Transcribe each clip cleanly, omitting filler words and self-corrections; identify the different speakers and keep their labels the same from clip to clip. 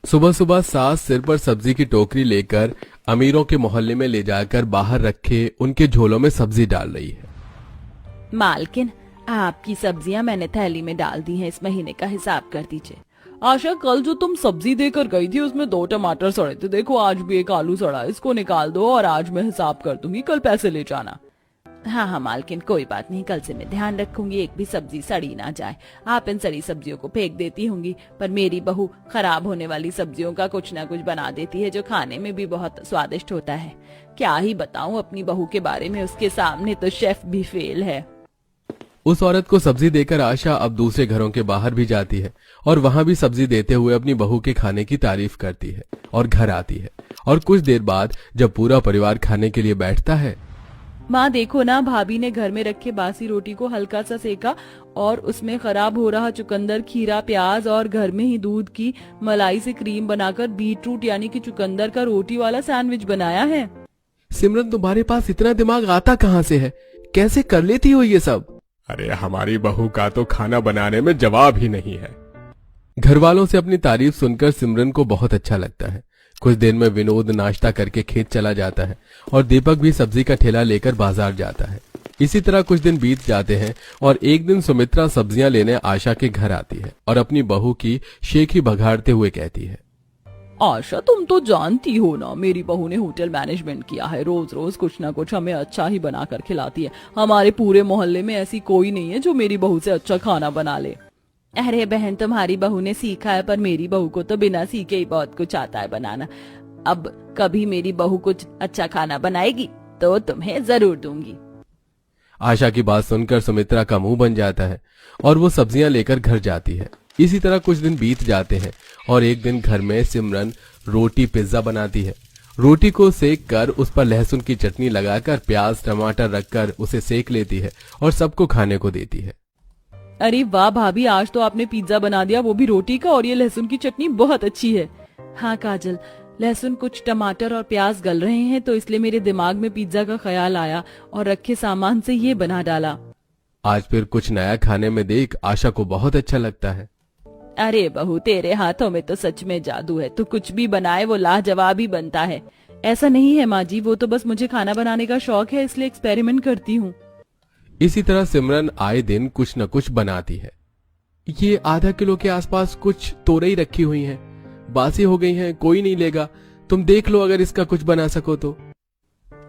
Speaker 1: सुबह सुबह सास सिर पर सब्जी की टोकरी लेकर अमीरों के मोहल्ले में ले जाकर बाहर रखे उनके झोलों में सब्जी डाल रही है।
Speaker 2: मालकिन, आपकी सब्जियां मैंने थैली में डाल दी हैं, इस महीने का हिसाब कर दीजिए। आशा, कल जो तुम सब्जी देकर गई थी उसमें 2 टमाटर सड़े थे, देखो आज भी एक आलू सड़ा है, इसको निकाल दो और आज मैं हिसाब कर दूंगी, कल पैसे ले जाना। हाँ हाँ मालकिन, कोई बात नहीं, कल से मैं ध्यान रखूंगी, एक भी सब्जी सड़ी ना जाए। आप इन सड़ी सब्जियों को फेंक देती होंगी, पर मेरी बहू खराब होने वाली सब्जियों का कुछ ना कुछ बना देती है जो खाने में भी बहुत स्वादिष्ट होता है। क्या ही बताऊं अपनी बहू के बारे में, उसके सामने तो शेफ भी फेल है।
Speaker 1: उस औरत को सब्जी देकर आशा अब दूसरे घरों के बाहर भी जाती है और वहां भी सब्जी देते हुए अपनी बहू के खाने की तारीफ करती है और घर आती है। और कुछ देर बाद जब पूरा परिवार खाने के लिए बैठता है,
Speaker 2: माँ देखो ना, भाभी ने घर में रखे बासी रोटी को हल्का सा सेका और उसमें खराब हो रहा चुकंदर, खीरा, प्याज और घर में ही दूध की मलाई से क्रीम बनाकर बीटरूट यानी कि चुकंदर का रोटी वाला सैंडविच बनाया है।
Speaker 1: सिमरन, तुम्हारे पास इतना दिमाग आता कहाँ से है? कैसे कर लेती हो ये सब?
Speaker 3: अरे हमारी बहू का तो खाना बनाने में जवाब ही नहीं है।
Speaker 1: घर वालों से अपनी तारीफ सुनकर सिमरन को बहुत अच्छा लगता है। कुछ देर में विनोद नाश्ता करके खेत चला जाता है और दीपक भी सब्जी का ठेला लेकर बाजार जाता है। इसी तरह कुछ दिन बीत जाते हैं और एक दिन सुमित्रा सब्जियां लेने आशा के घर आती है और अपनी बहू की शेखी बघाड़ते हुए कहती है,
Speaker 2: आशा, तुम तो जानती हो ना, मेरी बहू ने होटल मैनेजमेंट किया है, रोज रोज कुछ ना कुछ हमें अच्छा ही बना कर खिलाती है। हमारे पूरे मोहल्ले में ऐसी कोई नहीं है जो मेरी बहू से अच्छा खाना बना ले। अरे बहन, तुम्हारी बहू ने सीखा है, पर मेरी बहू को तो बिना सीखे ही बहुत कुछ आता है बनाना। अब कभी मेरी बहू कुछ अच्छा खाना बनाएगी तो तुम्हें जरूर दूंगी।
Speaker 1: आशा की बात सुनकर सुमित्रा का मुंह बन जाता है और वो सब्जियां लेकर घर जाती है। इसी तरह कुछ दिन बीत जाते हैं और एक दिन घर में सिमरन रोटी पिज्जा बनाती है। रोटी को सेक कर उस पर लहसुन की चटनी लगाकर प्याज टमाटर रखकर उसे सेक लेती है और सबको खाने को देती है।
Speaker 2: अरे वाह भाभी, आज तो आपने पिज्जा बना दिया, वो भी रोटी का, और ये लहसुन की चटनी बहुत अच्छी है। हाँ काजल, लहसुन कुछ टमाटर और प्याज गल रहे हैं तो इसलिए मेरे दिमाग में पिज्जा का ख्याल आया और रखे सामान से ये बना डाला।
Speaker 1: आज फिर कुछ नया खाने में देख आशा को बहुत अच्छा लगता है।
Speaker 2: अरे बहू, तेरे हाथों में तो सच में जादू है, तू कुछ भी बनाए वो लाजवाब ही बनता है। ऐसा नहीं है माँ जी, वो तो बस मुझे खाना बनाने का शौक है, इसलिए एक्सपेरिमेंट करती हूँ।
Speaker 1: इसी तरह सिमरन आए दिन कुछ न कुछ बनाती है। ये आधा किलो के आसपास कुछ तोरई रखी हुई हैं, बासी हो गई हैं, कोई नहीं लेगा, तुम देख लो अगर इसका कुछ बना सको तो।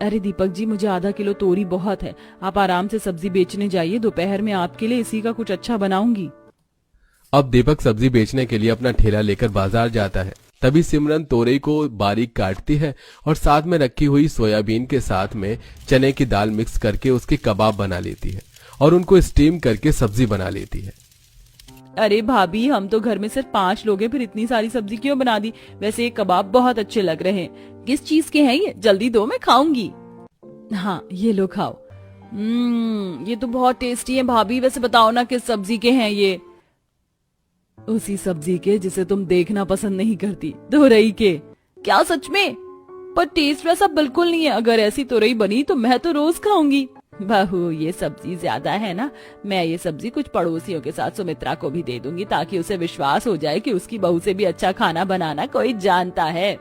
Speaker 2: अरे दीपक जी, मुझे आधा किलो तोरी बहुत है, आप आराम से सब्जी बेचने जाइए, दोपहर में आपके लिए इसी का कुछ अच्छा बनाऊंगी।
Speaker 1: अब दीपक सब्जी बेचने के लिए अपना ठेला लेकर बाजार जाता है। तभी सिमरन तोरई को बारीक काटती है और साथ में रखी हुई सोयाबीन के साथ में चने की दाल मिक्स करके उसके कबाब बना लेती है और उनको स्टीम करके सब्जी बना लेती है।
Speaker 2: अरे भाभी, हम तो घर में सिर्फ 5 लोग हैं, फिर इतनी सारी सब्जी क्यों बना दी? वैसे ये कबाब बहुत अच्छे लग रहे हैं, किस चीज के हैं ये? जल्दी दो, मैं खाऊंगी। हाँ ये लो खाओ। ये तो बहुत टेस्टी है भाभी, वैसे बताओ ना किस सब्जी के हैं ये? उसी सब्जी के जिसे तुम देखना पसंद नहीं करती, तोरई के। क्या सच में? पर टेस्ट वैसा बिल्कुल नहीं है, अगर ऐसी तोरई बनी तो मैं तो रोज खाऊंगी। बहू, ये सब्जी ज्यादा है ना, मैं ये सब्जी कुछ पड़ोसियों के साथ सुमित्रा को भी दे दूंगी ताकि उसे विश्वास हो जाए कि उसकी बहू से भी अच्छा खाना बनाना कोई जानता है।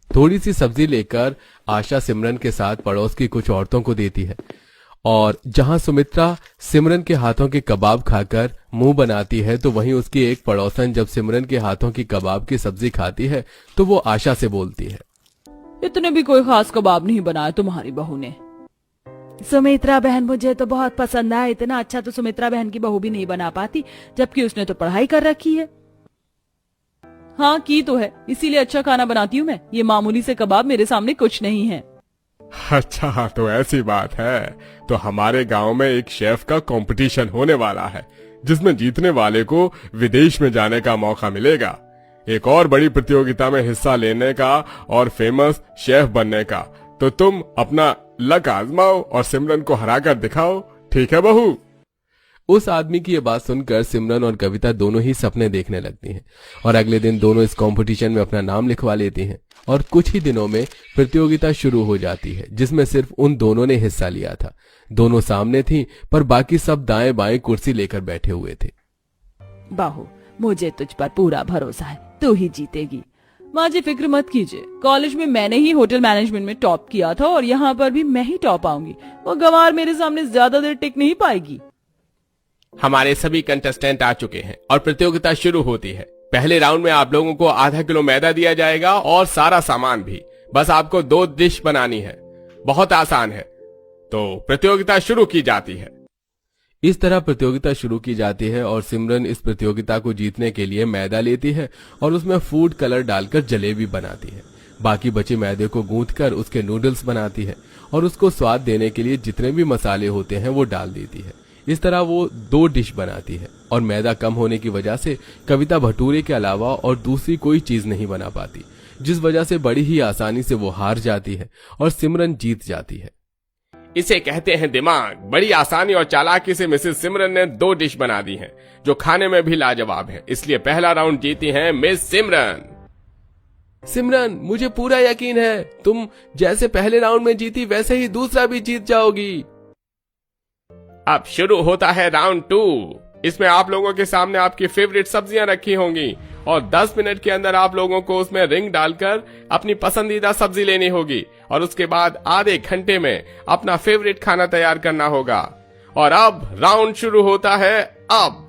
Speaker 1: थोड़ी सी सब्जी लेकर आशा सिमरन के साथ पड़ोस की कुछ औरतों को देती है और जहां सुमित्रा सिमरन के हाथों के कबाब खाकर मुंह बनाती है तो वहीं उसकी एक पड़ोसन जब सिमरन के हाथों की कबाब की सब्जी खाती है तो वो आशा से बोलती है,
Speaker 2: इतने भी कोई खास कबाब नहीं बनाया तुम्हारी बहू ने। सुमित्रा बहन मुझे तो बहुत पसंद आया, इतना अच्छा तो सुमित्रा बहन की बहू भी नहीं बना पाती, जबकि उसने तो पढ़ाई कर रखी है। हाँ की तो है, इसीलिए अच्छा खाना बनाती हूँ मैं, ये मामूली से कबाब मेरे सामने कुछ नहीं है।
Speaker 3: अच्छा तो ऐसी बात है, तो हमारे गांव में एक शेफ का कंपटीशन होने वाला है जिसमें जीतने वाले को विदेश में जाने का मौका मिलेगा, एक और बड़ी प्रतियोगिता में हिस्सा लेने का और फेमस शेफ बनने का। तो तुम अपना लक आजमाओ और सिमरन को हराकर दिखाओ, ठीक है बहू?
Speaker 1: उस आदमी की ये बात सुनकर सिमरन और कविता दोनों ही सपने देखने लगती हैं और अगले दिन दोनों इस कंपटीशन में अपना नाम लिखवा लेती हैं और कुछ ही दिनों में प्रतियोगिता शुरू हो जाती है जिसमें सिर्फ उन दोनों ने हिस्सा लिया था। दोनों सामने थीं पर बाकी सब दाएं बाएं कुर्सी लेकर बैठे हुए थे।
Speaker 2: बहू, मुझे तुझ पर पूरा भरोसा है, तू ही जीतेगी। माँ जी फिक्र मत कीजिए, कॉलेज में मैंने ही होटल मैनेजमेंट में टॉप किया था और यहाँ पर भी मैं ही टॉप आऊंगी। वो गंवार मेरे सामने ज्यादा देर टिक नहीं पाएगी।
Speaker 3: हमारे सभी कंटेस्टेंट आ चुके हैं और प्रतियोगिता शुरू होती है। पहले राउंड में आप लोगों को आधा किलो मैदा दिया जाएगा और सारा सामान भी। बस आपको 2 डिश बनानी है, बहुत आसान है। तो प्रतियोगिता शुरू की जाती है।
Speaker 1: इस तरह प्रतियोगिता शुरू की जाती है और सिमरन इस प्रतियोगिता को जीतने के लिए मैदा लेती है और उसमें फूड कलर डालकर जलेबी बनाती है। बाकी बचे मैदे को गूंथकर उसके नूडल्स बनाती है और उसको स्वाद देने के लिए जितने भी मसाले होते हैं वो डाल देती है। इस तरह वो 2 डिश बनाती है और मैदा कम होने की वजह से कविता भटूरे के अलावा और दूसरी कोई चीज नहीं बना पाती, जिस वजह से बड़ी ही आसानी से वो हार जाती है और सिमरन जीत जाती है।
Speaker 3: इसे कहते हैं दिमाग। बड़ी आसानी और चालाकी से मिसेस सिमरन ने 2 डिश बना दी हैं, जो खाने में भी लाजवाब है। इसलिए पहला राउंड जीती हैं मिस सिमरन।
Speaker 1: सिमरन, मुझे पूरा यकीन है तुम जैसे पहले राउंड में जीती वैसे ही दूसरा भी जीत जाओगी।
Speaker 3: अब शुरू होता है राउंड 2। इसमें आप लोगों के सामने आपकी फेवरेट सब्जियां रखी होंगी और 10 मिनट के अंदर आप लोगों को उसमें रिंग डालकर अपनी पसंदीदा सब्जी लेनी होगी और उसके बाद आधे घंटे में अपना फेवरेट खाना तैयार करना होगा। और अब राउंड शुरू होता है। अब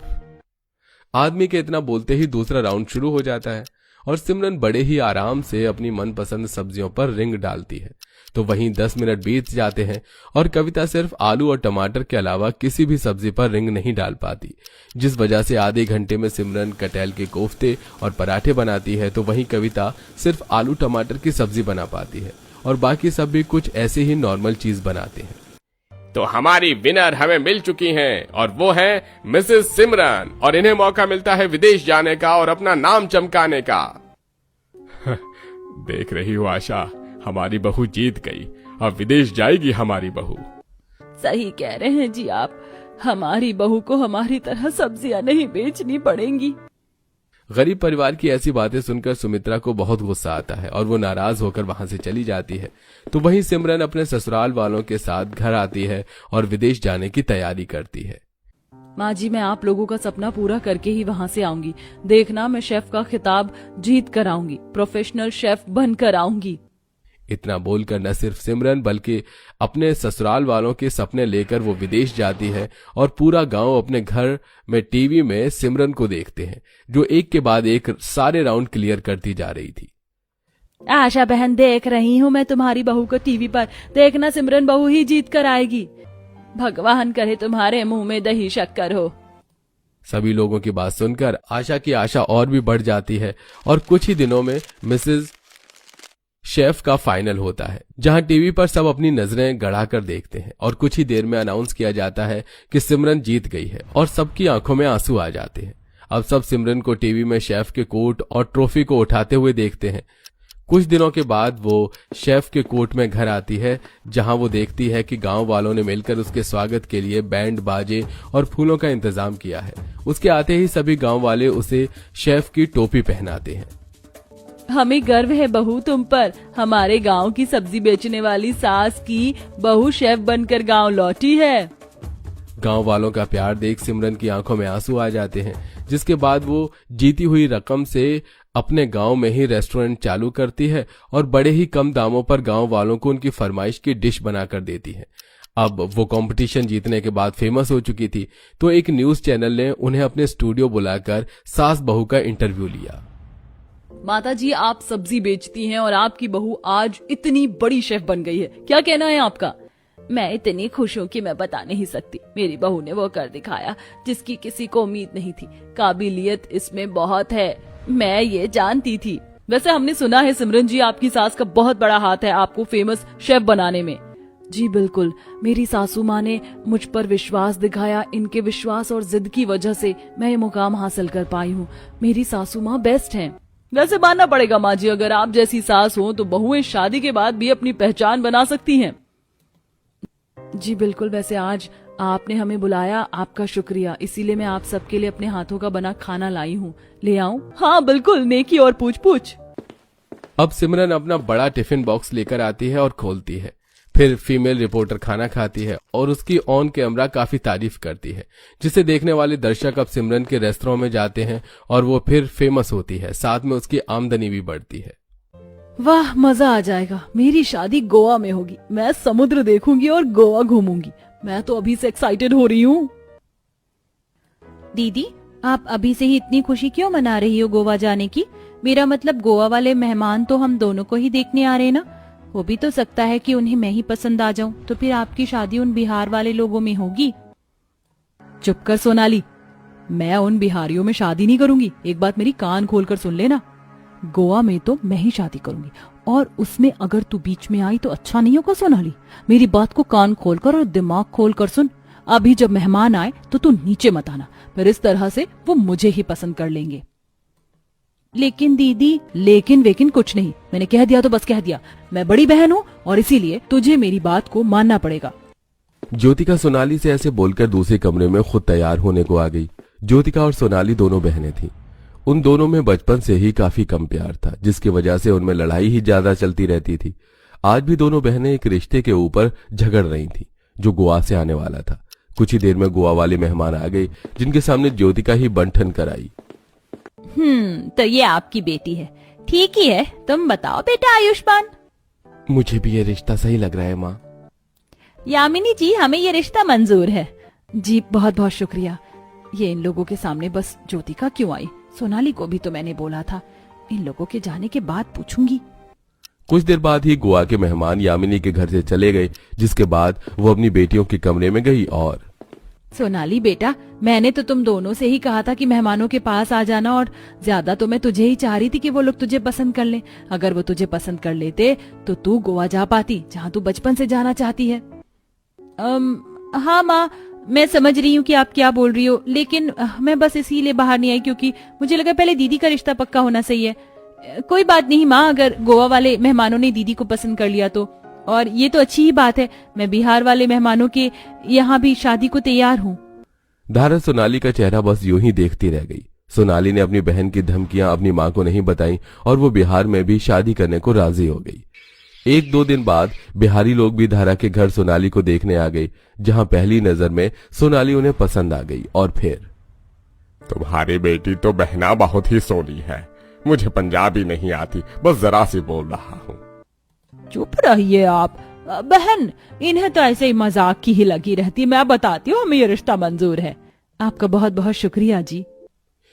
Speaker 1: आदमी के इतना बोलते ही दूसरा राउंड शुरू हो जाता है और सिमरन बड़े ही आराम से अपनी मनपसंद सब्जियों पर रिंग डालती है। तो वहीं 10 मिनट बीत जाते हैं और कविता सिर्फ आलू और टमाटर के अलावा किसी भी सब्जी पर रिंग नहीं डाल पाती, जिस वजह से आधे घंटे में सिमरन कटहल के कोफ्ते और पराठे बनाती है। तो वहीं कविता सिर्फ आलू टमाटर की सब्जी बना पाती है और बाकी सब भी कुछ ऐसे ही नॉर्मल चीज बनाते हैं।
Speaker 3: तो हमारी विनर हमें मिल चुकी हैं और वो है मिसेस सिमरन, और इन्हें मौका मिलता है विदेश जाने का और अपना नाम चमकाने का। देख रही हो आशा, हमारी बहू जीत गई। अब विदेश जाएगी हमारी बहू।
Speaker 2: सही कह रहे हैं जी आप, हमारी बहू को हमारी तरह सब्जियां नहीं बेचनी पड़ेंगी।
Speaker 1: गरीब परिवार की ऐसी बातें सुनकर सुमित्रा को बहुत गुस्सा आता है और वो नाराज होकर वहां से चली जाती है। तो वहीं सिमरन अपने ससुराल वालों के साथ घर आती है और विदेश जाने की तैयारी करती है।
Speaker 2: माँ जी, मैं आप लोगों का सपना पूरा करके ही वहाँ से आऊंगी। देखना, मैं शेफ का खिताब जीत कर आऊंगी, प्रोफेशनल शेफ बनकर आऊंगी।
Speaker 1: इतना बोलकर न सिर्फ सिमरन बल्कि अपने ससुराल वालों के सपने लेकर वो विदेश जाती है और पूरा गांव अपने घर में टीवी में सिमरन को देखते हैं, जो एक के बाद एक सारे राउंड क्लियर करती जा रही थी।
Speaker 2: आशा बहन, देख रही हूँ मैं तुम्हारी बहू को टीवी पर। देखना, सिमरन बहू ही जीत कर आएगी। भगवान करे तुम्हारे मुंह में दही शक्कर हो।
Speaker 1: सभी लोगों की बात सुनकर आशा की आशा और भी बढ़ जाती है और कुछ ही दिनों में मिसेज शेफ का फाइनल होता है, जहां टीवी पर सब अपनी नजरें गड़ाकर देखते हैं और कुछ ही देर में अनाउंस किया जाता है कि सिमरन जीत गई है और सबकी आंखों में आंसू आ जाते हैं। अब सब सिमरन को टीवी में शेफ के कोट और ट्रॉफी को उठाते हुए देखते हैं। कुछ दिनों के बाद वो शेफ के कोट में घर आती है, जहां वो देखती है कि गांव वालों ने मिलकर उसके स्वागत के लिए बैंड बाजे और फूलों का इंतजाम किया है। उसके आते ही सभी गांव वाले उसे शेफ की टोपी पहनाते हैं।
Speaker 2: हमें गर्व है बहू तुम पर। हमारे गांव की सब्जी बेचने वाली सास की बहू शेफ बनकर गांव लौटी है।
Speaker 1: गांव वालों का प्यार देख सिमरन की आंखों में आंसू आ जाते हैं, जिसके बाद वो जीती हुई रकम से अपने गांव में ही रेस्टोरेंट चालू करती है और बड़े ही कम दामों पर गांव वालों को उनकी फरमाइश की डिश बनाकर देती है। अब वो कंपटीशन जीतने के बाद फेमस हो चुकी थी, तो एक न्यूज चैनल ने उन्हें अपने स्टूडियो बुलाकर सास बहू का इंटरव्यू लिया।
Speaker 2: माता जी, आप सब्जी बेचती हैं और आपकी बहू आज इतनी बड़ी शेफ बन गई है, क्या कहना है आपका? मैं इतनी खुश हूँ कि मैं बता नहीं सकती। मेरी बहू ने वो कर दिखाया जिसकी किसी को उम्मीद नहीं थी। काबिलियत इसमें बहुत है, मैं ये जानती थी। वैसे हमने सुना है सिमरन जी, आपकी सास का बहुत बड़ा हाथ है आपको फेमस शेफ बनाने में। जी बिल्कुल, मेरी सासू माँ ने मुझ पर विश्वास दिखाया। इनके विश्वास और जिद की वजह से मैं ये मुकाम हासिल कर पाई हूँ। मेरी सासू माँ बेस्ट हैं। वैसे मानना पड़ेगा माँ जी, अगर आप जैसी सास हो तो बहुएं शादी के बाद भी अपनी पहचान बना सकती हैं। जी बिल्कुल, वैसे आज आपने हमें बुलाया, आपका शुक्रिया। इसीलिए मैं आप सबके लिए अपने हाथों का बना खाना लाई हूँ। ले आऊं? हाँ बिल्कुल, नेकी और पूछ पूछ।
Speaker 1: अब सिमरन अपना बड़ा टिफिन बॉक्स लेकर आती है और खोलती है। फिर फीमेल रिपोर्टर खाना खाती है और उसकी ऑन कैमरा काफी तारीफ करती है, जिसे देखने वाले दर्शक अब सिमरन के रेस्टोरेंट में जाते हैं और वो फिर फेमस होती है, साथ में उसकी आमदनी भी बढ़ती है।
Speaker 2: वाह, मजा आ जाएगा। मेरी शादी गोवा में होगी, मैं समुद्र देखूंगी और गोवा घूमूंगी। मैं तो अभी से एक्साइटेड हो रही हूँ।
Speaker 4: दीदी, आप अभी से ही इतनी खुशी क्यों मना रही हो गोवा जाने की? मेरा मतलब गोवा वाले मेहमान तो हम दोनों को ही देखने आ रहे हैं ना। हो भी तो सकता है कि उन्हें मैं ही पसंद आ जाऊं, तो फिर आपकी शादी उन बिहार वाले लोगों में होगी।
Speaker 2: चुप कर सोनाली, मैं उन बिहारियों में शादी नहीं करूंगी। एक बात मेरी कान खोलकर सुन लेना, गोवा में तो मैं ही शादी करूंगी, और उसमें अगर तू बीच में आई तो अच्छा नहीं होगा। सोनाली, मेरी बात को कान खोलकर और दिमाग खोलकर सुन। अभी जब मेहमान आए तो तू नीचे मत आना, फिर इस तरह से वो मुझे ही पसंद कर लेंगे।
Speaker 4: लेकिन दीदी,
Speaker 2: लेकिन वेकिन कुछ नहीं, मैंने कह दिया तो बस कह दिया। मैं बड़ी बहन हूँ और इसीलिए तुझे मेरी बात को मानना पड़ेगा।
Speaker 1: ज्योतिका सोनाली से ऐसे बोलकर दूसरे कमरे में खुद तैयार होने को आ गई। ज्योतिका और सोनाली दोनों बहनें थीं। उन दोनों में बचपन से ही काफी कम प्यार था, जिसकी वजह से उनमें लड़ाई ही ज्यादा चलती रहती थी। आज भी दोनों बहनें एक रिश्ते के ऊपर झगड़ रही थीं, जो गोवा से आने वाला था। कुछ ही देर में गोवा वाले मेहमान आ गए, जिनके सामने ज्योतिका ही बंठन कराई।
Speaker 4: तो ये आपकी बेटी है। ठीक ही है, तुम बताओ बेटा आयुष्मान।
Speaker 1: मुझे भी ये रिश्ता सही लग रहा है माँ।
Speaker 4: यामिनी जी, हमें ये रिश्ता मंजूर है।
Speaker 2: जी बहुत बहुत शुक्रिया। ये इन लोगों के सामने बस ज्योतिका क्यों आई? सोनाली को भी तो मैंने बोला था। इन लोगों के जाने के बाद पूछूंगी।
Speaker 1: कुछ देर बाद ही गोवा के मेहमान यामिनी के घर से चले गए, जिसके बाद वो अपनी बेटियों के कमरे में गई और
Speaker 2: सोनाली बेटा, मैंने तो तुम दोनों से ही कहा था कि मेहमानों के पास आ जाना, और ज्यादा तो मैं तुझे ही चाह रही थी कि वो लोग तुझे पसंद कर लें। अगर वो तुझे पसंद कर लेते तो तू गोवा जा पाती, जहाँ तू बचपन से जाना चाहती है।
Speaker 4: हाँ माँ, मैं समझ रही हूँ कि आप क्या बोल रही हो, लेकिन मैं बस इसीलिए बाहर नहीं आई क्योंकि मुझे लगा पहले दीदी का रिश्ता पक्का होना सही है। कोई बात नहीं माँ, अगर गोवा वाले मेहमानों ने दीदी को पसंद कर लिया तो, और ये तो अच्छी ही बात है। मैं बिहार वाले मेहमानों के यहाँ भी शादी को तैयार हूँ।
Speaker 1: धारा सोनाली का चेहरा बस यूं ही देखती रह गई। सोनाली ने अपनी बहन की धमकियां अपनी मां को नहीं बताई और वो बिहार में भी शादी करने को राजी हो गई। एक दो दिन बाद बिहारी लोग भी धारा के घर सोनाली को देखने आ गए, जहां पहली नजर में सोनाली उन्हें पसंद आ गई। और फिर
Speaker 3: तुम्हारी बेटी तो बहना बहुत ही सोनी है। मुझे पंजाबी नहीं आती, बस जरा सी बोल रहा हूँ।
Speaker 2: चुप रहिए आप। बहन, इन्हें तो ऐसे ही मजाक की ही लगी रहती। मैं बताती हूँ, हमें ये रिश्ता मंजूर है। आपका बहुत बहुत शुक्रिया जी।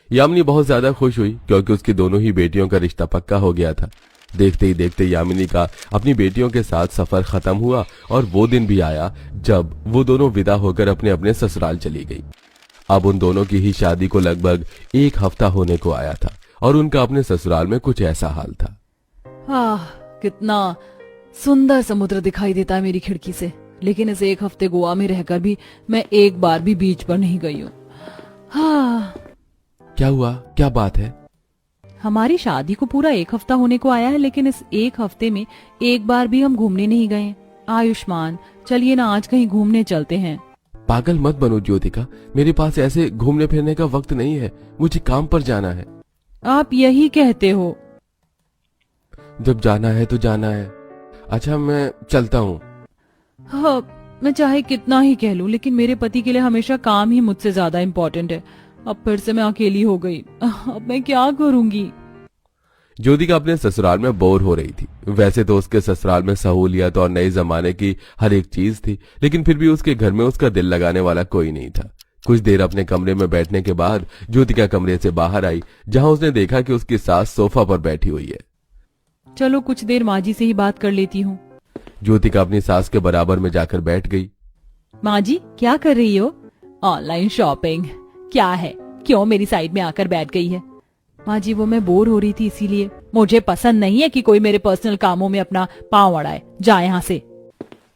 Speaker 1: यामिनी बहुत ज्यादा खुश हुई क्योंकि उसकी दोनों ही बेटियों का रिश्ता पक्का हो गया था। देखते ही देखते यामिनी का अपनी बेटियों के साथ सफर खत्म हुआ और वो दिन भी आया जब वो दोनों विदा होकर अपने अपने ससुराल चली गई। अब उन दोनों की ही शादी को लगभग एक हफ्ता होने को आया था और उनका अपने ससुराल में कुछ ऐसा हाल था।
Speaker 2: कितना सुंदर समुद्र दिखाई देता है मेरी खिड़की से, लेकिन इस एक हफ्ते गोवा में रहकर भी मैं एक बार भी बीच पर नहीं गई हूँ।
Speaker 1: क्या हुआ? क्या बात है?
Speaker 2: हमारी शादी को पूरा एक हफ्ता होने को आया है, लेकिन इस एक हफ्ते में एक बार भी हम घूमने नहीं गए। आयुष्मान, चलिए ना आज कहीं घूमने चलते हैं।
Speaker 1: पागल मत बनो ज्योतिका, मेरे पास ऐसे घूमने फिरने का वक्त नहीं है। मुझे काम पर जाना है।
Speaker 2: आप यही कहते हो।
Speaker 1: जब जाना है तो जाना है। अच्छा, मैं चलता हूँ।
Speaker 2: हाँ, मैं चाहे कितना ही कह लूं, लेकिन मेरे पति के लिए हमेशा काम ही मुझसे ज्यादा इम्पोर्टेंट है। अब फिर से मैं अकेली हो गई। अब मैं क्या करूंगी?
Speaker 1: ज्योतिका अपने ससुराल में बोर हो रही थी। वैसे तो उसके ससुराल में सहूलियत और नए जमाने की हर एक चीज थी, लेकिन फिर भी उसके घर में उसका दिल लगाने वाला कोई नहीं था। कुछ देर अपने कमरे में बैठने के बाद ज्योतिका कमरे से बाहर आई, जहां उसने देखा कि उसकी सास सोफा पर बैठी हुई है।
Speaker 2: चलो कुछ देर माँ जी से ही बात कर लेती हूँ।
Speaker 1: ज्योतिका अपनी सास के बराबर में जाकर बैठ गई।
Speaker 2: माँ जी, क्या कर रही हो? Online shopping. क्या है, क्यों मेरी साइड में आकर बैठ गई है? माँ जी, वो मैं बोर हो रही थी इसीलिए। मुझे पसंद नहीं है कि कोई मेरे पर्सनल कामों में अपना पांव अड़ाए। जा यहाँ से।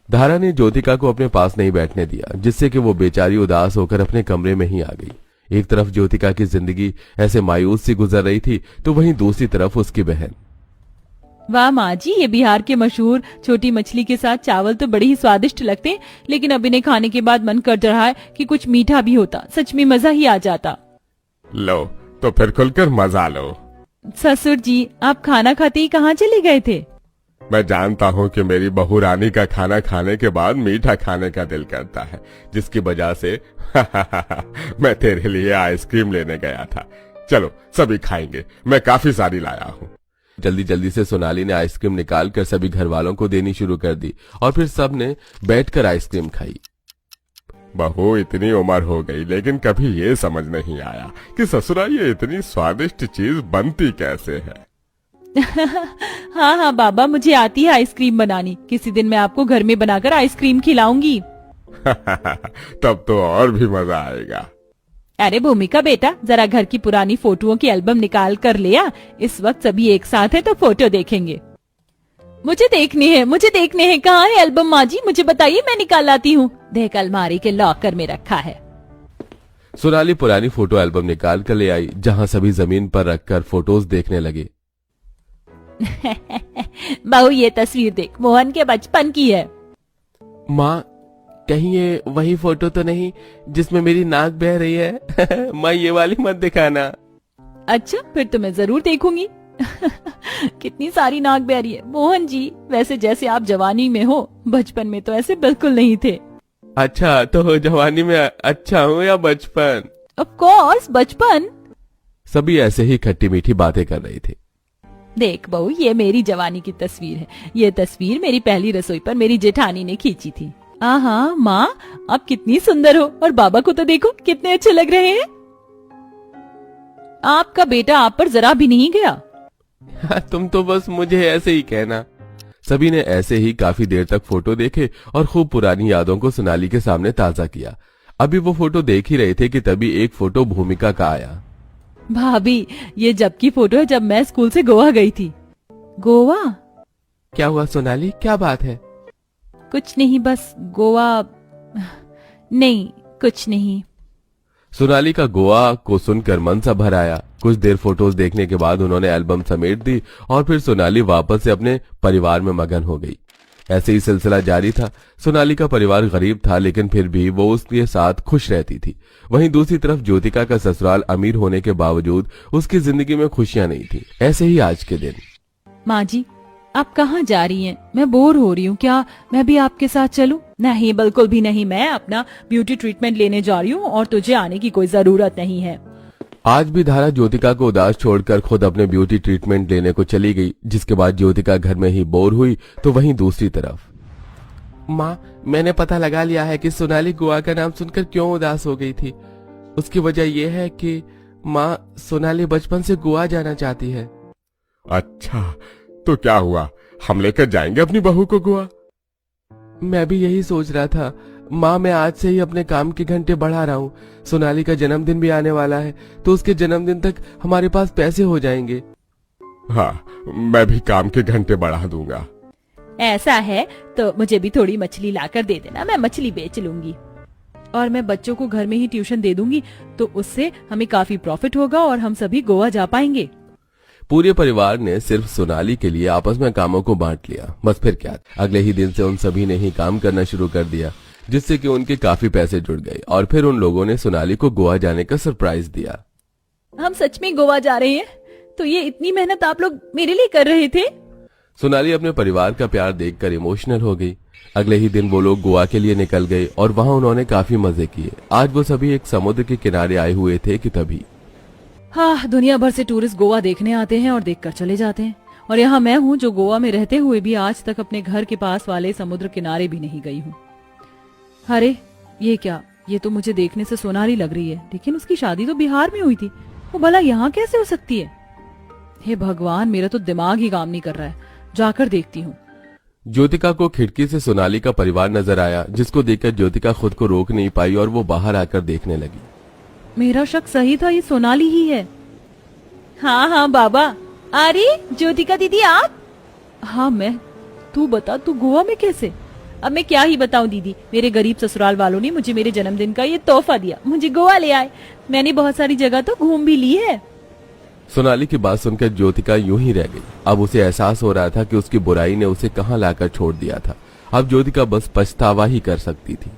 Speaker 1: धारा ने ज्योतिका को अपने पास नहीं बैठने दिया, जिससे कि वो बेचारी उदास होकर अपने कमरे में ही आ गई। एक तरफ ज्योतिका की जिंदगी ऐसे मायूस सी गुजर रही थी, तो वहीं दूसरी तरफ उसकी बहन।
Speaker 2: वाह माँ जी, ये बिहार के मशहूर छोटी मछली के साथ चावल तो बड़े ही स्वादिष्ट लगते हैं, लेकिन अब इन्हें खाने के बाद मन कर रहा है कि कुछ मीठा भी होता। सच में मजा ही आ जाता।
Speaker 3: लो तो फिर खुलकर मजा लो।
Speaker 2: ससुर जी, आप खाना खाते ही कहाँ चले गए थे?
Speaker 3: मैं जानता हूँ कि मेरी बहू रानी का खाना खाने के बाद मीठा खाने का दिल करता है, जिसकी वजह से मैं तेरे लिए आइसक्रीम लेने गया था। चलो सभी खाएंगे, मैं काफी सारी लाया हूँ।
Speaker 1: जल्दी जल्दी से सोनाली ने आइसक्रीम निकालकर सभी घर वालों को देनी शुरू कर दी और फिर सब ने बैठकर आइसक्रीम खाई।
Speaker 3: बहू इतनी उम्र हो गई लेकिन कभी ये समझ नहीं आया कि ससुराल ये इतनी स्वादिष्ट चीज बनती कैसे है।
Speaker 4: हाँ हाँ बाबा, मुझे आती है आइसक्रीम बनानी। किसी दिन मैं आपको घर में बनाकर आइसक्रीम खिलाऊंगी।
Speaker 3: तब तो और भी मजा आएगा।
Speaker 4: अरे भूमिका बेटा, जरा घर की पुरानी फोटोओं की एल्बम निकाल कर ले आ। इस वक्त सभी एक साथ है तो फोटो देखेंगे। मुझे देखने हैं। कहाँ है एल्बम माँ जी? मुझे बताइए, मैं निकाल लाती हूँ। देख, अलमारी के लॉकर में रखा है।
Speaker 1: सोनाली पुरानी फोटो एल्बम निकाल कर ले आई, जहाँ सभी जमीन पर रखकर फोटोज देखने लगे।
Speaker 4: बहू, ये तस्वीर देख, मोहन के बचपन की है।
Speaker 1: माँ, कहीं ये वही फोटो तो नहीं जिसमें मेरी नाक बह रही है? माँ, ये वाली मत दिखाना।
Speaker 4: अच्छा, फिर तो मैं जरूर देखूंगी। कितनी सारी नाक बह रही है। मोहन जी, वैसे जैसे आप जवानी में हो, बचपन में तो ऐसे बिल्कुल नहीं थे।
Speaker 1: अच्छा, तो जवानी में अच्छा हूँ या बचपन?
Speaker 4: ऑफ कोर्स बचपन।
Speaker 1: सभी ऐसे ही खट्टी मीठी बातें कर रहे थे।
Speaker 4: देख बहू, ये मेरी जवानी की तस्वीर है। ये तस्वीर मेरी पहली रसोई पर मेरी जेठानी ने खींची थी। हाँ माँ, आप कितनी सुंदर हो, और बाबा को तो देखो कितने अच्छे लग रहे हैं। आपका बेटा आप पर जरा भी नहीं गया।
Speaker 1: तुम तो बस मुझे ऐसे ही कहना। सभी ने ऐसे ही काफी देर तक फोटो देखे और खूब पुरानी यादों को सोनाली के सामने ताजा किया। अभी वो फोटो देख ही रहे थे कि तभी एक फोटो भूमिका का आया।
Speaker 4: भाभी, ये जब की फोटो है जब मैं स्कूल से गोवा गई थी। गोवा?
Speaker 1: क्या हुआ सोनाली, क्या बात है?
Speaker 4: कुछ नहीं, बस गोवा। नहीं, कुछ नहीं।
Speaker 1: सोनाली का गोवा को सुनकर मन सा भर आया। कुछ देर फोटोज देखने के बाद उन्होंने एल्बम समेट दी और फिर सोनाली वापस से अपने परिवार में मगन हो गई। ऐसे ही सिलसिला जारी था। सोनाली का परिवार गरीब था, लेकिन फिर भी वो उसके साथ खुश रहती थी। वहीं दूसरी तरफ ज्योतिका का ससुराल अमीर होने के बावजूद उसकी जिंदगी में खुशियां नहीं थी। ऐसे ही आज के दिन।
Speaker 4: माँ जी, आप कहाँ जा रही हैं? मैं बोर हो रही हूँ, क्या मैं भी आपके साथ चलूं? नहीं, बिल्कुल भी नहीं। मैं अपना ब्यूटी ट्रीटमेंट लेने जा रही हूँ और तुझे आने की कोई जरूरत नहीं है।
Speaker 1: आज भी धारा ज्योतिका को उदास छोड़कर खुद अपने ब्यूटी ट्रीटमेंट लेने को चली गई, जिसके बाद ज्योतिका घर में ही बोर हुई। तो वहीं दूसरी तरफ, माँ, मैंने पता लगा लिया है कि सोनाली गोवा का नाम सुनकर क्यों उदास हो गई थी। उसकी वजह यह है कि माँ, सोनाली बचपन से गोवा जाना चाहती है।
Speaker 3: अच्छा, तो क्या हुआ, हम लेकर जाएंगे अपनी बहू को गोवा?
Speaker 1: मैं भी यही सोच रहा था माँ। मैं आज से ही अपने काम के घंटे बढ़ा रहा हूँ। सोनाली का जन्मदिन भी आने वाला है, तो उसके जन्मदिन तक हमारे पास पैसे हो जाएंगे।
Speaker 3: हाँ, मैं भी काम के घंटे बढ़ा दूंगा।
Speaker 4: ऐसा है तो मुझे भी थोड़ी मछली लाकर दे देना, मैं मछली बेच लूंगी। और मैं बच्चों को घर में ही ट्यूशन दे दूंगी, तो उससे हमें काफी प्रॉफिट होगा और हम सभी गोवा जा पाएंगे।
Speaker 1: पूरे परिवार ने सिर्फ सोनाली के लिए आपस में कामों को बांट लिया। बस फिर क्या, अगले ही दिन से उन सभी ने ही काम करना शुरू कर दिया, जिससे कि उनके काफी पैसे जुड़ गए। और फिर उन लोगों ने सोनाली को गोवा जाने का सरप्राइज दिया।
Speaker 4: हम सच में गोवा जा रहे हैं? तो ये इतनी मेहनत आप लोग मेरे लिए कर रहे थे?
Speaker 1: सोनाली अपने परिवार का प्यार देखकर इमोशनल हो गई। अगले ही दिन वो लोग गोवा के लिए निकल गए और वहाँ उन्होंने काफी मजे किए। आज वो सभी एक समुद्र के किनारे आए हुए थे कि तभी,
Speaker 4: हाँ, दुनिया भर से टूरिस्ट गोवा देखने आते हैं और देखकर चले जाते हैं, और यहाँ मैं हूँ जो गोवा में रहते हुए भी आज तक अपने घर के पास वाले समुद्र किनारे भी नहीं गई हूँ। अरे ये क्या, ये तो मुझे देखने से सोनाली लग रही है, लेकिन उसकी शादी तो बिहार में हुई थी। वो भला यहाँ कैसे हो सकती है? हे भगवान, मेरा तो दिमाग ही काम नहीं कर रहा है। जाकर देखती हूँ।
Speaker 1: ज्योतिका को खिड़की से सोनाली का परिवार नजर आया, जिसको देखकर ज्योतिका खुद को रोक नहीं पाई और वो बाहर आकर देखने लगी।
Speaker 4: मेरा शक सही था, ये सोनाली ही है। हाँ बाबा। अरे ज्योतिका दीदी, आप? हाँ मैं। तू बता, तू गोवा में कैसे? अब मैं क्या ही बताऊं दीदी, मेरे गरीब ससुराल वालों ने मुझे मेरे जन्मदिन का ये तोहफा दिया, मुझे गोवा ले आए। मैंने बहुत सारी जगह तो घूम भी ली है।
Speaker 1: सोनाली की बात सुनकर ज्योतिका यूं ही रह गई। अब उसे एहसास हो रहा था कि उसकी बुराई ने उसे कहां लाकर छोड़ दिया था। अब ज्योतिका बस पछतावा ही कर सकती थी।